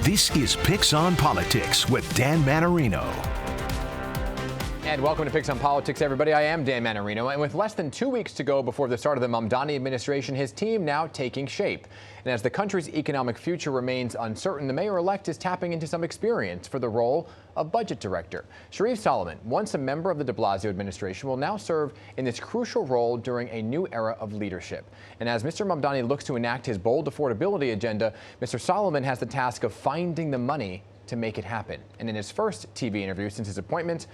This is PIX on Politics with Dan Manarino. And welcome to PIX on Politics, everybody. I am Dan Manarino, and with less than 2 weeks to go before the start of the Mamdani administration, his team now taking shape. And as the country's economic future remains uncertain, the mayor-elect is tapping into some experience for the role of budget director. Sherif Soliman, once a member of the de Blasio administration, will now serve in this crucial role during a new era of leadership. And as Mr. Mamdani looks to enact his bold affordability agenda, Mr. Soliman has the task of finding the money to make it happen. And in his first TV interview since his appointment,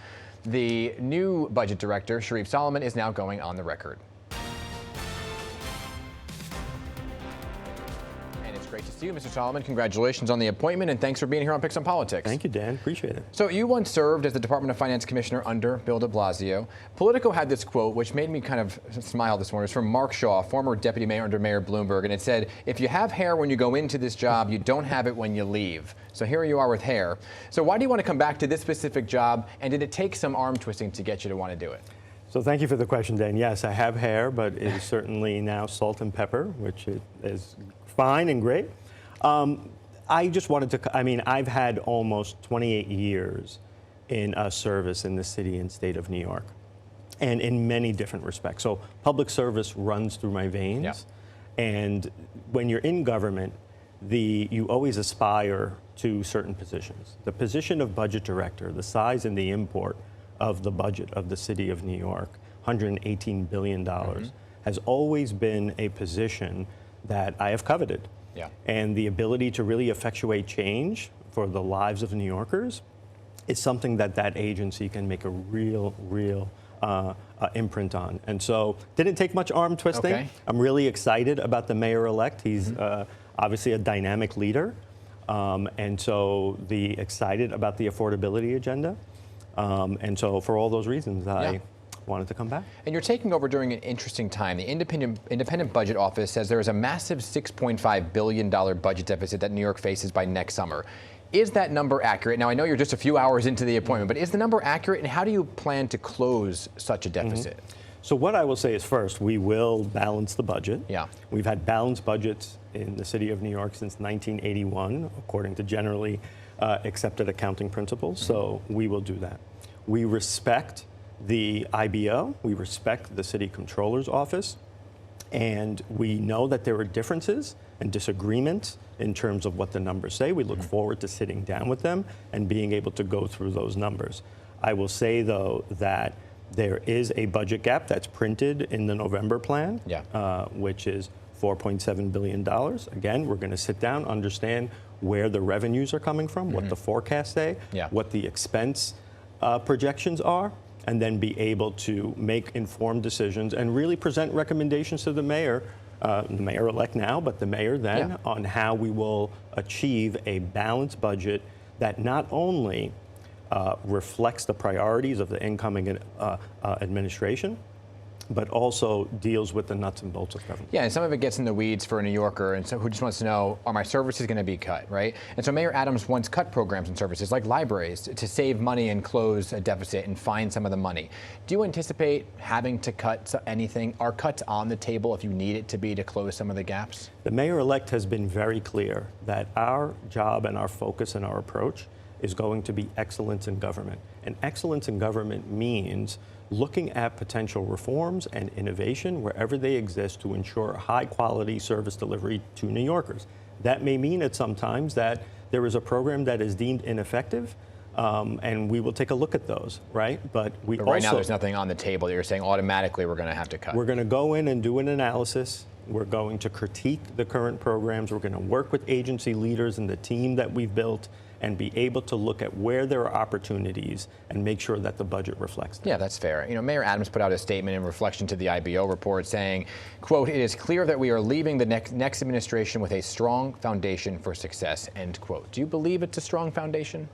the new budget director, Sherif Soliman, is now going on the record. And it's great to see you, Mr. Soliman. Congratulations on the appointment, and thanks for being here on PIX on Politics. Thank you, Dan. Appreciate it. So you once served as the Department of Finance Commissioner under Bill de Blasio. Politico had this quote, which made me kind of smile this morning. It's from Mark Shaw, former deputy mayor under Mayor Bloomberg, and it said, "If you have hair when you go into this job, you don't have it when you leave." So here you are with hair. So why do you want to come back to this specific job, and did it take some arm twisting to get you to want to do it? So thank you for the question, Dan. Yes, I have hair, but it is certainly now salt and pepper, which is fine and great. I just wanted to, I've had almost 28 years in service in the city and state of New York, and in many different respects. So public service runs through my veins. Yeah. And when you're in government, you always aspire to certain positions. The position of budget director, the size and the import of the budget of the city of New York, $118 billion, has always been a position that I have coveted. Yeah. And the ability to really effectuate change for the lives of New Yorkers is something that agency can make a real imprint on. And so didn't take much arm twisting. Okay. I'm really excited about the mayor-elect. He's obviously a dynamic leader. And so excited about the affordability agenda. And so for all those reasons, I wanted to come back. And you're taking over during an interesting time. The Independent Budget Office says there is a massive $6.5 billion budget deficit that New York faces by next summer. Is that number accurate? Now, I know you're just a few hours into the appointment, but is the number accurate, and how do you plan to close such a deficit? So what I will say is, first, we will balance the budget. Yeah. We've had balanced budgets in the city of New York since 1981, according to generally accepted accounting principles. So we will do that. We respect the IBO. We respect the city comptroller's office. And we know that there are differences and disagreements in terms of what the numbers say. We look forward to sitting down with them and being able to go through those numbers. I will say, though, that there is a budget gap that's printed in the November plan, which is $4.7 billion. Again, we're going to sit down, understand where the revenues are coming from, what the forecasts say, what the expense projections are, and then be able to make informed decisions and really present recommendations to the mayor-elect now, but the mayor then, on how we will achieve a balanced budget that not only reflects the priorities of the incoming administration, but also deals with the nuts and bolts of government. Yeah, and some of it gets in the weeds for a New Yorker, and so who just wants to know, are my services going to be cut, right? And so Mayor Adams once cut programs and services like libraries to save money and close a deficit and find some of the money. Do you anticipate having to cut anything? Are cuts on the table if you need it to be to close some of the gaps? The mayor-elect has been very clear that our job and our focus and our approach is going to be excellence in government. And excellence in government means looking at potential reforms and innovation wherever they exist to ensure high-quality service delivery to New Yorkers. That may mean at sometimes that there is a program that is deemed ineffective, and we will take a look at those, right? But right now there's nothing on the table that you're saying automatically we're going to have to cut. We're going to go in and do an analysis. We're going to critique the current programs. We're going to work with agency leaders and the team that we've built and be able to look at where there are opportunities and make sure that the budget reflects that. Yeah, that's fair. You know, Mayor Adams put out a statement in reflection to the IBO report saying, quote, "It is clear that we are leaving the next administration with a strong foundation for success," end quote. Do you believe it's a strong foundation?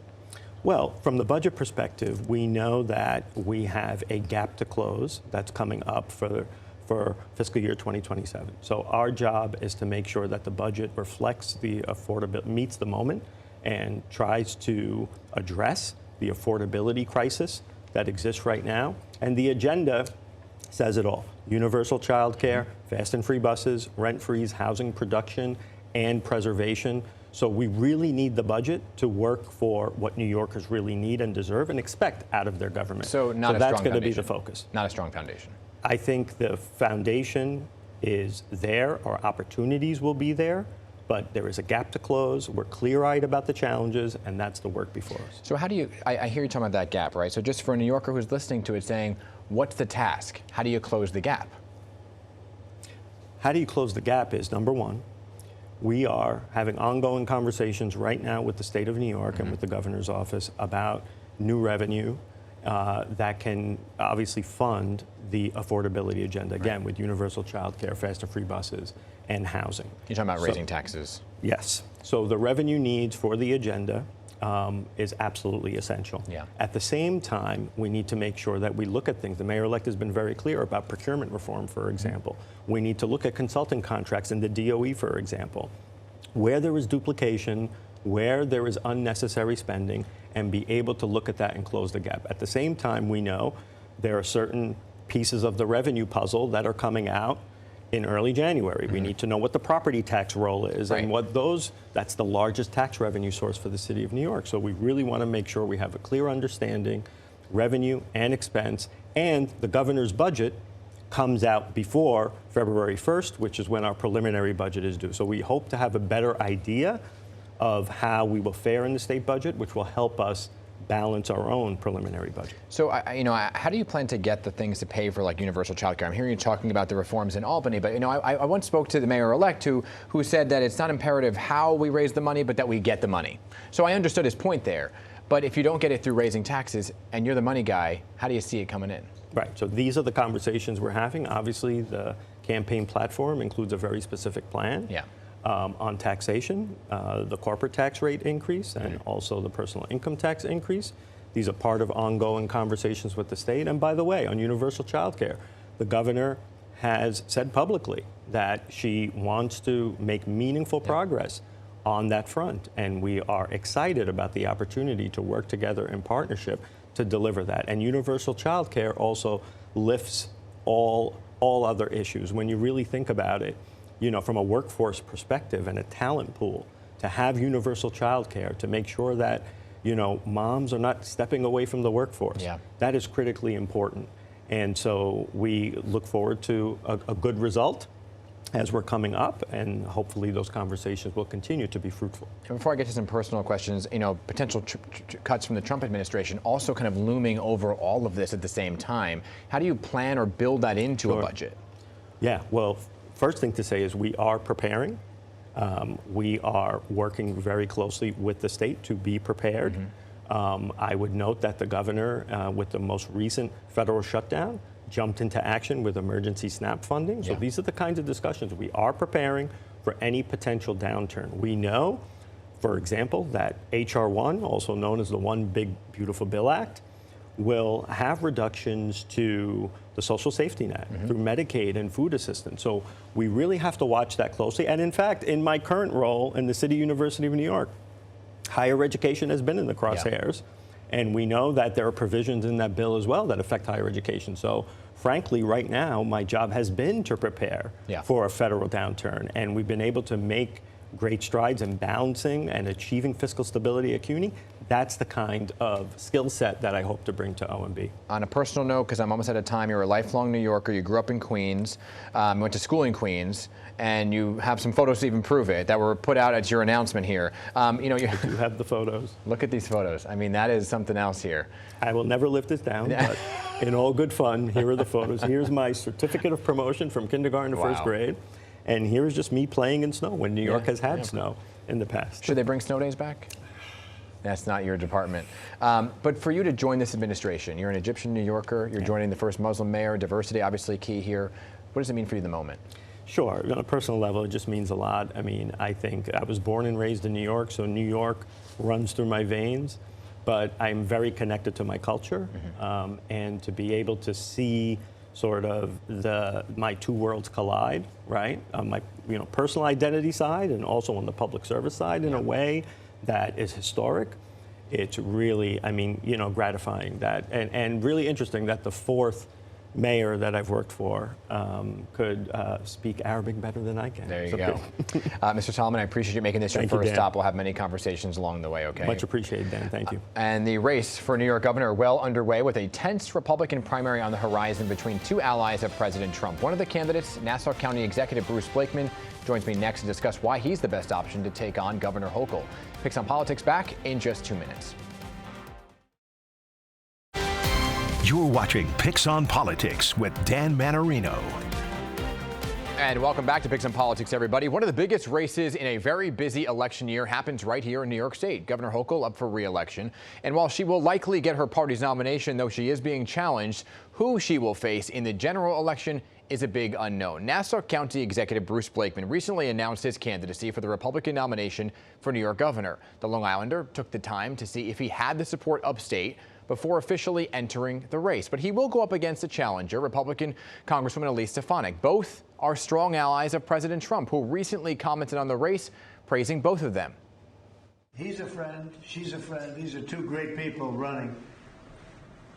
Well, from the budget perspective, we know that we have a gap to close that's coming up for fiscal year 2027. So our job is to make sure that the budget reflects the affordability, meets the moment, and tries to address the affordability crisis that exists right now. And the agenda says it all. Universal child care, fast and free buses, rent freeze, housing production, and preservation. So we really need the budget to work for what New Yorkers really need and deserve and expect out of their government. So that's going to be the focus. Not a strong foundation. I think the foundation is there. Our opportunities will be there. But there is a gap to close. We're clear-eyed about the challenges, and that's the work before us. So how do you, I hear you talking about that gap, right? So just for a New Yorker who's listening to it saying, what's the task? How do you close the gap? How do you close the gap is, number one, we are having ongoing conversations right now with the state of New York and with the governor's office about new revenue that can obviously fund the affordability agenda, again, with universal child care, faster free buses, and housing. You're talking about raising taxes. Yes. So the revenue needs for the agenda is absolutely essential. Yeah. At the same time, we need to make sure that we look at things. The mayor-elect has been very clear about procurement reform, for example. We need to look at consulting contracts in the DOE, for example, where there is duplication, where there is unnecessary spending, and be able to look at that and close the gap. At the same time, we know there are certain pieces of the revenue puzzle that are coming out in early January. We need to know what the property tax roll is and what that's the largest tax revenue source for the city of New York. So we really want to make sure we have a clear understanding, revenue and expense, and the governor's budget comes out before February 1st, which is when our preliminary budget is due. So we hope to have a better idea of how we will fare in the state budget, which will help us balance our own preliminary budget. So, how do you plan to get the things to pay for like universal child care? I'm hearing you talking about the reforms in Albany, but I once spoke to the mayor-elect who said that it's not imperative how we raise the money, but that we get the money. So I understood his point there. But if you don't get it through raising taxes and you're the money guy, how do you see it coming in? Right. So these are the conversations we're having. Obviously, the campaign platform includes a very specific plan. Yeah. On taxation, the corporate tax rate increase, and also the personal income tax increase. These are part of ongoing conversations with the state. And by the way, on universal child care, the governor has said publicly that she wants to make meaningful progress on that front. And we are excited about the opportunity to work together in partnership to deliver that. And universal child care also lifts all other issues. When you really think about it, from a workforce perspective and a talent pool, to have universal child care, to make sure that, moms are not stepping away from the workforce. Yeah. That is critically important. And so we look forward to a good result as we're coming up, and hopefully those conversations will continue to be fruitful. And before I get to some personal questions, potential cuts from the Trump administration also kind of looming over all of this at the same time. How do you plan or build that into a budget? Yeah, well, first thing to say is we are preparing. We are working very closely with the state to be prepared. I would note that the governor, with the most recent federal shutdown, jumped into action with emergency SNAP funding. So these are the kinds of discussions. We are preparing for any potential downturn. We know, for example, that H.R. 1, also known as the One Big Beautiful Bill Act, will have reductions to the social safety net through Medicaid and food assistance. So we really have to watch that closely. And in fact, in my current role in the City University of New York, higher education has been in the crosshairs. And we know that there are provisions in that bill as well that affect higher education. So frankly, right now, my job has been to prepare for a federal downturn. And we've been able to make great strides in balancing and achieving fiscal stability at CUNY. That's the kind of skill set that I hope to bring to OMB. On a personal note, because I'm almost out of time, you're a lifelong New Yorker. You grew up in Queens, went to school in Queens, and you have some photos to even prove it that were put out at your announcement here. I do have the photos. Look at these photos. I mean, that is something else here. I will never live this down, but in all good fun, here are the photos. Here's my certificate of promotion from kindergarten to first grade. And here's just me playing in snow when New York has had snow in the past. Should they bring snow days back? That's not your department. But for you to join this administration, you're an Egyptian New Yorker, you're joining the first Muslim mayor, diversity obviously key here. What does it mean for you in the moment? Sure, on a personal level, it just means a lot. I mean, I think I was born and raised in New York, so New York runs through my veins, but I'm very connected to my culture, and to be able to see sort of my two worlds collide, right? On my personal identity side and also on the public service side in a way that is historic. It's really, gratifying that, and really interesting that the fourth mayor that I've worked for could speak Arabic better than I can. There you So go. Mr. Soliman, I appreciate you making this your Thank you, first Dan. stop. We'll have many conversations along the way, okay? Much appreciated, Dan. Thank you. And the race for New York governor well underway with a tense Republican primary on the horizon between two allies of President Trump. One of the candidates, Nassau County Executive Bruce Blakeman, joins me next to discuss why he's the best option to take on Governor Hochul. Picks on Politics back in just 2 minutes. You're watching Picks on Politics with Dan Manarino. And welcome back to Picks on Politics, everybody. One of the biggest races in a very busy election year happens right here in New York State. Governor Hochul up for re-election. And while she will likely get her party's nomination, though she is being challenged, who she will face in the general election is a big unknown. Nassau County Executive Bruce Blakeman recently announced his candidacy for the Republican nomination for New York governor. The Long Islander took the time to see if he had the support upstate before officially entering the race. But he will go up against a challenger, Republican Congresswoman Elise Stefanik. Both are strong allies of President Trump, who recently commented on the race, praising both of them. He's a friend, she's a friend. These are two great people running.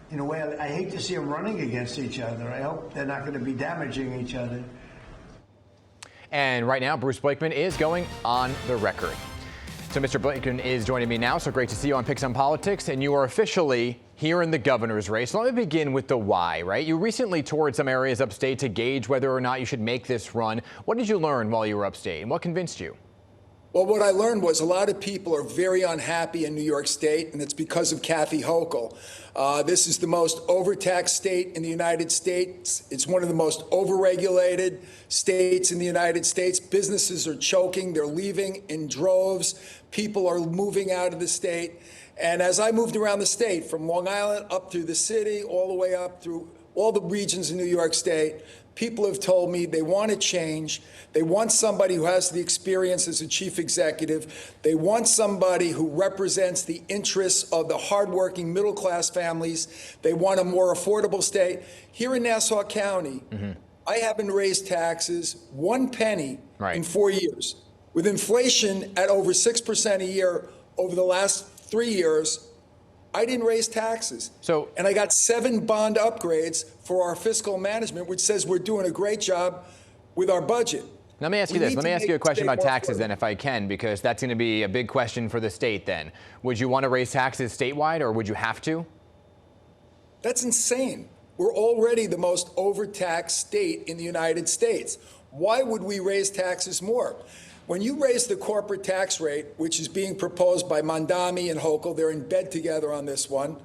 In a way, I hate to see them running against each other. I hope they're not going to be damaging each other. And right now, Bruce Blakeman is going on the record. So Mr. Blakeman is joining me now. So great to see you on Picks on Politics. And you are officially here in the governor's race. Let me begin with the why, right? You recently toured some areas upstate to gauge whether or not you should make this run. What did you learn while you were upstate, and what convinced you? Well, what I learned was a lot of people are very unhappy in New York State, and it's because of Kathy Hochul. This is the most overtaxed state in the United States. It's one of the most overregulated states in the United States. Businesses are choking. They're leaving in droves. People are moving out of the state. And as I moved around the state, from Long Island up through the city, all the way up through all the regions in New York State, people have told me they want to change. They want somebody who has the experience as a chief executive. They want somebody who represents the interests of the hardworking middle-class families. They want a more affordable state. Here in Nassau County, I haven't raised taxes 1 penny in 4 years. With inflation at over 6% a year over the last 3 years, I didn't raise taxes. And I got 7 bond upgrades for our fiscal management, which says we're doing a great job with our budget. Let me ask you this. Let me ask you a question about taxes then, if I can, because that's going to be a big question for the state then. Would you want to raise taxes statewide, or would you have to? That's insane. We're already the most overtaxed state in the United States. Why would we raise taxes more? When you raise the corporate tax rate, which is being proposed by Mamdani and Hochul, they're in bed together on this one.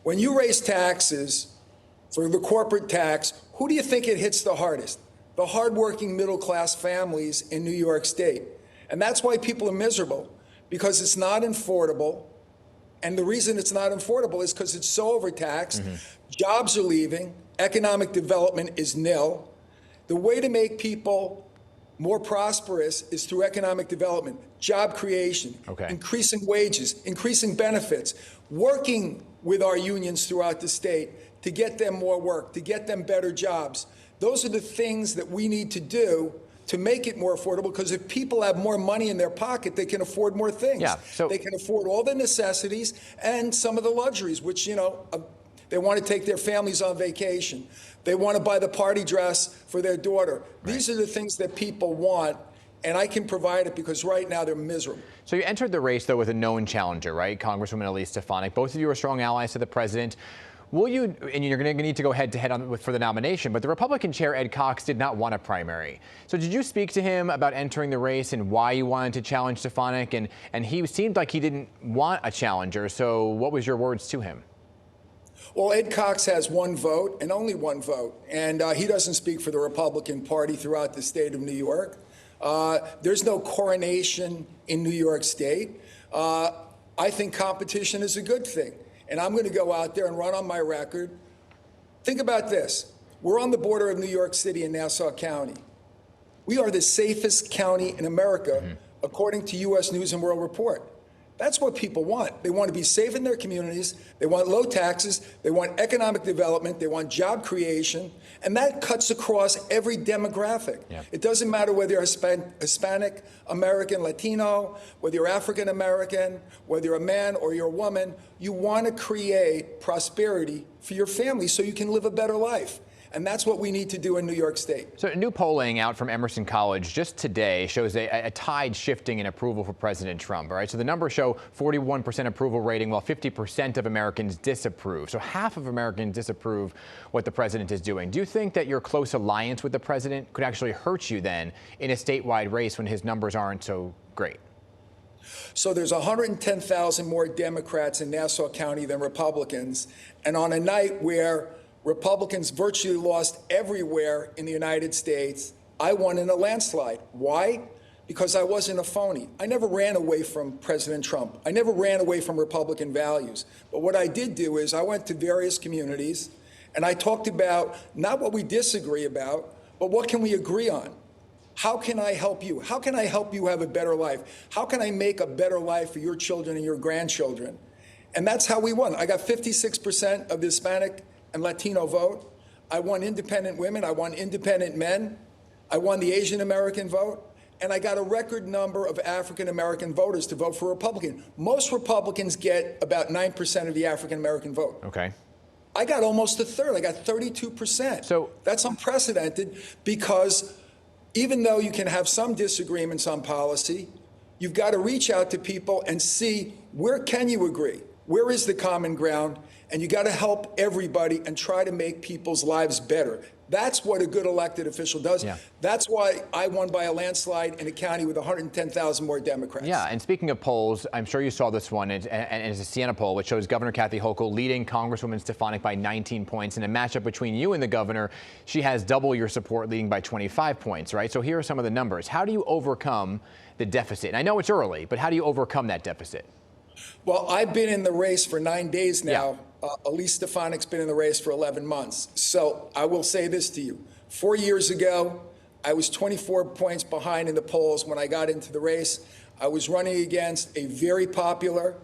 When you raise taxes for the corporate tax, who do you think it hits the hardest? The hardworking middle-class families in New York State. And that's why people are miserable, because it's not affordable. And the reason it's not affordable is because it's so overtaxed. Jobs are leaving. Economic development is nil. The way to make people more prosperous is through economic development, job creation, increasing wages, increasing benefits, working with our unions throughout the state to get them more work, to get them better jobs. Those are the things that we need to do to make it more affordable, because if people have more money in their pocket, they can afford more things. They can afford all the necessities and some of the luxuries, which, you know, they want to take their families on vacation. They want to buy the party dress for their daughter. These are the things that people want, and I can provide it because right now they're miserable. So you entered the race, though, with a known challenger, right? Congresswoman Elise Stefanik. Both of you are strong allies to the president. Will you, and you're going to need to go head-to-head for the nomination, but the Republican chair, Ed Cox, did not want a primary. So did you speak to him about entering the race and why you wanted to challenge Stefanik? And he seemed like he didn't want a challenger. So what was your words to him? Well, Ed Cox has 1 vote and only 1 vote, and he doesn't speak for the Republican Party throughout the state of New York. There's no coronation in New York State. I think competition is a good thing, and I'm going to go out there and run on my record. Think about this. We're on the border of New York City and Nassau County. We are the safest county in America, according to U.S. News and World Report. That's what people want. They want to be safe in their communities. They want low taxes. They want economic development. They want job creation. And that cuts across every demographic. It doesn't matter whether you're Hispanic, American, Latino, whether you're African American, whether you're a man or you're a woman. You want to create prosperity for your family so you can live a better life. And that's what we need to do in New York State. So new polling out from Emerson College just today shows a tide shifting in approval for President Trump. All right, so the numbers show 41% approval rating, while 50% of Americans disapprove. So half of Americans disapprove what the president is doing. Do you think that your close alliance with the president could actually hurt you then in a statewide race when his numbers aren't so great? So there's 110,000 more Democrats in Nassau County than Republicans. And on a night where Republicans virtually lost everywhere in the United States, I won in a landslide. Why? Because I wasn't a phony. I never ran away from President Trump. I never ran away from Republican values. But what I did do is I went to various communities and I talked about not what we disagree about, but what can we agree on? How can I help you? How can I help you have a better life? How can I make a better life for your children and your grandchildren? And that's how we won. I got 56% of the Hispanic and Latino vote. I won independent women. I won independent men. I won the Asian American vote. And I got a record number of African American voters to vote for Republican. Most Republicans get about 9% of the African American vote. Okay. I got almost a third. I got 32%. So that's unprecedented, because even though you can have some disagreements on policy, you've got to reach out to people and see, where can you agree? Where is the common ground? And you got to help everybody and try to make people's lives better. That's what a good elected official does. Yeah. That's why I won by a landslide in a county with 110,000 more Democrats. Yeah, and speaking of polls, I'm sure you saw this one, and it's a Siena poll, which shows Governor Kathy Hochul leading Congresswoman Stefanik by 19 points. In a matchup between you and the governor, she has double your support, leading by 25 points, right? So here are some of the numbers. How do you overcome the deficit? And I know it's early, but how do you overcome that deficit? Well, I've been in the race for 9 days now. Elise Stefanik's been in the race for 11 months. So I will say this to you. 4 years ago, I was 24 points behind in the polls when I got into the race. I was running against a very popular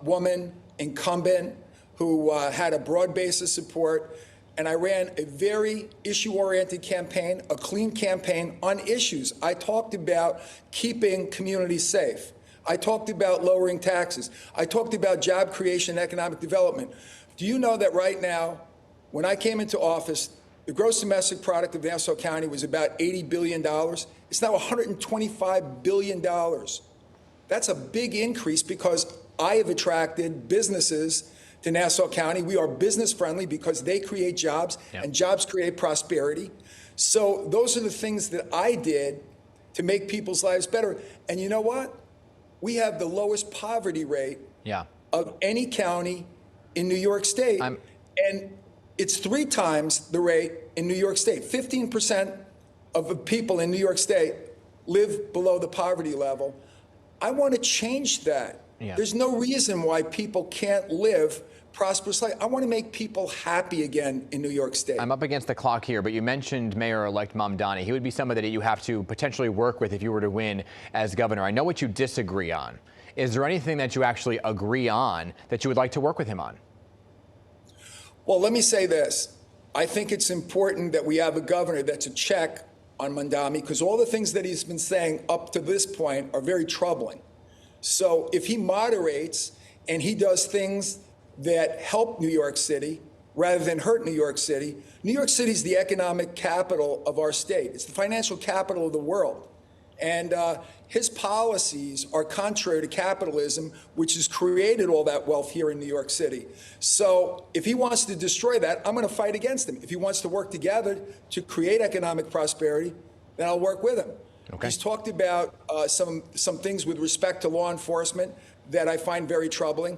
woman incumbent who had a broad base of support. And I ran a very issue-oriented campaign, a clean campaign on issues. I talked about keeping communities safe. I talked about lowering taxes. I talked about job creation and economic development. Do you know that right now, when I came into office, the gross domestic product of Nassau County was about $80 billion. It's now $125 billion. That's a big increase because I have attracted businesses to Nassau County. We are business friendly because they create jobs, and jobs create prosperity. So those are the things that I did to make people's lives better. And you know what? We have the lowest poverty rate of any county in New York State. And it's 3 times the rate in New York State. 15% of the people in New York State live below the poverty level. I want to change that. There's no reason why people can't live prosperous life. I want to make people happy again in New York State. I'm up against the clock here, but you mentioned Mayor-elect Mamdani. He would be somebody that you have to potentially work with if you were to win as governor. I know what you disagree on. Is there anything that you actually agree on that you would like to work with him on? Well, let me say this. I think it's important that we have a governor that's a check on Mamdani, because all the things that he's been saying up to this point are very troubling. So if he moderates and he does things that help New York City rather than hurt New York City. New York City is the economic capital of our state. It's the financial capital of the world. And his policies are contrary to capitalism, which has created all that wealth here in New York City. So if he wants to destroy that, I'm going to fight against him. If he wants to work together to create economic prosperity, then I'll work with him. Okay. He's talked about some things with respect to law enforcement that I find very troubling.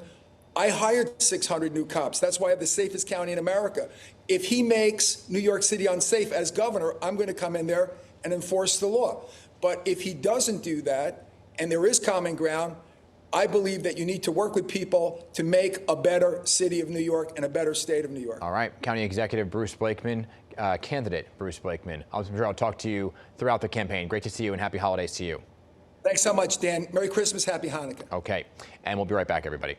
I hired 600 new cops. That's why I have the safest county in America. If he makes New York City unsafe as governor, I'm going to come in there and enforce the law. But if he doesn't do that, and there is common ground, I believe that you need to work with people to make a better city of New York and a better state of New York. All right, County Executive Bruce Blakeman, candidate Bruce Blakeman. I'm sure I'll talk to you throughout the campaign. Great to see you, and happy holidays to you. Thanks so much, Dan. Merry Christmas, Happy Hanukkah. Okay, and we'll be right back, everybody.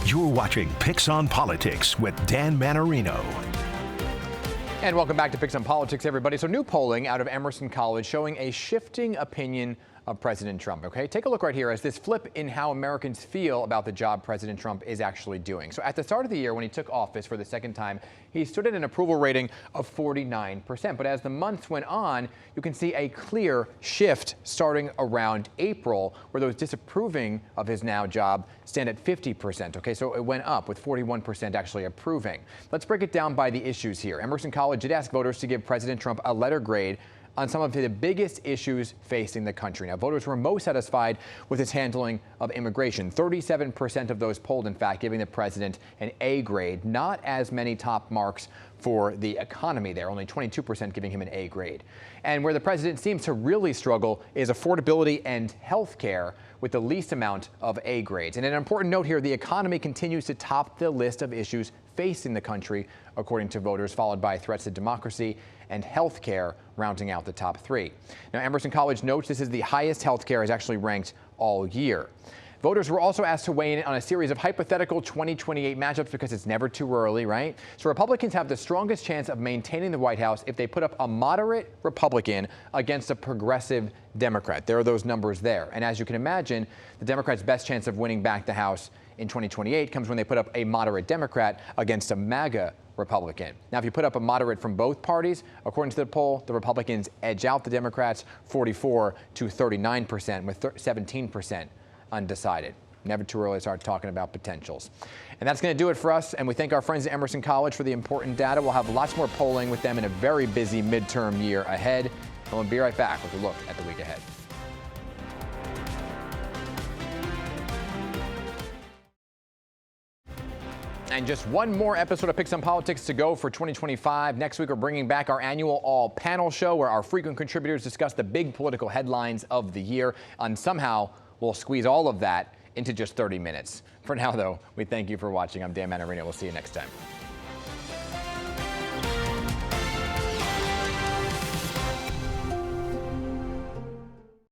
You're watching PIX on Politics with Dan Manarino. And welcome back to PIX on Politics, everybody. So new polling out of Emerson College showing a shifting opinion of President Trump. Okay, take a look right here as this flip in how Americans feel about the job President Trump is actually doing. So at the start of the year, when he took office for the second time, he stood at an approval rating of 49%. But as the months went on, you can see a clear shift starting around April, where those disapproving of his now job stand at 50%. Okay, so it went up with 41% actually approving. Let's break it down by the issues here. Emerson College did ask voters to give President Trump a letter grade on some of the biggest issues facing the country. Now, voters were most satisfied with his handling of immigration. 37% of those polled, in fact, giving the president an A grade. Not as many top marks for the economy there, only 22% giving him an A grade. And where the president seems to really struggle is affordability and health care, with the least amount of A grades. And an important note here, the economy continues to top the list of issues facing the country, according to voters, followed by threats to democracy and health care, rounding out the top three. Now, Emerson College notes this is the highest health care is actually ranked all year. Voters were also asked to weigh in on a series of hypothetical 2028 matchups because it's never too early, right? So Republicans have the strongest chance of maintaining the White House if they put up a moderate Republican against a progressive Democrat. There are those numbers there. And as you can imagine, the Democrats' best chance of winning back the House in 2028 comes when they put up a moderate Democrat against a MAGA Republican. Now, if you put up a moderate from both parties, according to the poll, the Republicans edge out the Democrats 44 to 39%, with 17% undecided. Never too early to start talking about potentials. And that's going to do it for us. And we thank our friends at Emerson College for the important data. We'll have lots more polling with them in a very busy midterm year ahead. And we'll be right back with a look at the week ahead. And just one more episode of Picks on Politics to go for 2025. Next week, we're bringing back our annual all-panel show where our frequent contributors discuss the big political headlines of the year. And somehow, we'll squeeze all of that into just 30 minutes. For now, though, we thank you for watching. I'm Dan Manarino. We'll see you next time.